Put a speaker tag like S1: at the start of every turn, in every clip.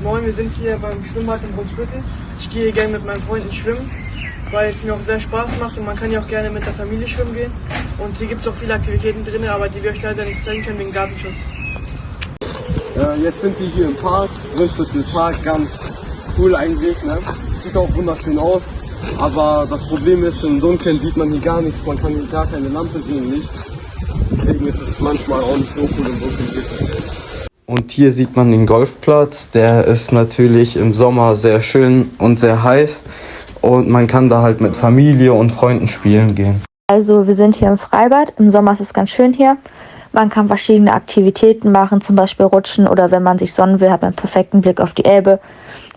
S1: Moin, wir sind hier beim Schwimmbad in Brunsbüttel. Ich gehe gerne mit meinen Freunden schwimmen, weil es mir auch sehr Spaß macht und man kann ja auch gerne mit der Familie schwimmen gehen. Und hier gibt es auch viele Aktivitäten drin, aber die wir euch leider nicht zeigen können wegen Datenschutz.
S2: Jetzt sind wir hier im Park, Brunsbüttel Park, ganz cool eigentlich, ne? Sieht auch wunderschön aus, aber das Problem ist, im Dunkeln sieht man hier gar nichts, man kann hier gar keine Lampe sehen, nichts. Deswegen ist es manchmal auch nicht so cool im Dunkeln hier zu sehen.
S3: Und hier sieht man den Golfplatz, der ist natürlich im Sommer sehr schön und sehr heiß und man kann da halt mit Familie und Freunden spielen gehen.
S4: Also wir sind hier im Freibad, im Sommer ist es ganz schön hier. Man kann verschiedene Aktivitäten machen, zum Beispiel rutschen oder wenn man sich sonnen will, hat man einen perfekten Blick auf die Elbe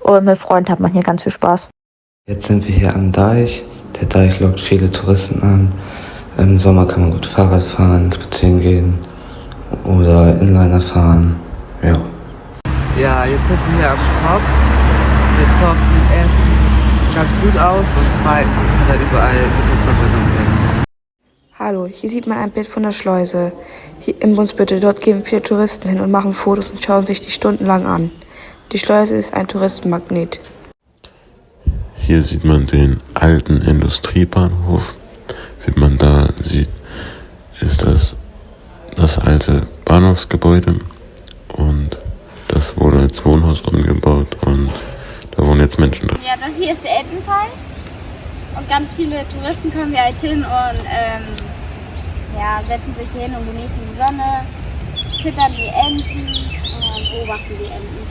S4: und mit Freunden hat man hier ganz viel Spaß.
S5: Jetzt sind wir hier am Deich. Der Deich lockt viele Touristen an. Im Sommer kann man gut Fahrrad fahren, spazieren gehen oder Inliner fahren. Ja.
S6: Ja, jetzt sind wir hier am Zopp. Der Zopp sieht erstens ganz gut aus und zweitens hat er überall eine Busverbindung hin.
S7: Hallo, hier sieht man ein Bild von der Schleuse. Hier in Brunsbüttel, dort gehen viele Touristen hin und machen Fotos und schauen sich die stundenlang an. Die Schleuse ist ein Touristenmagnet.
S8: Hier sieht man den alten Industriebahnhof. Wie man da sieht, ist das alte Bahnhofsgebäude und das wurde als Wohnhaus umgebaut und da wohnen jetzt Menschen drin.
S9: Ja, das hier ist der Ententeil und ganz viele Touristen kommen hier halt hin und setzen sich hin und genießen die Sonne, füttern die Enten und beobachten die Enten.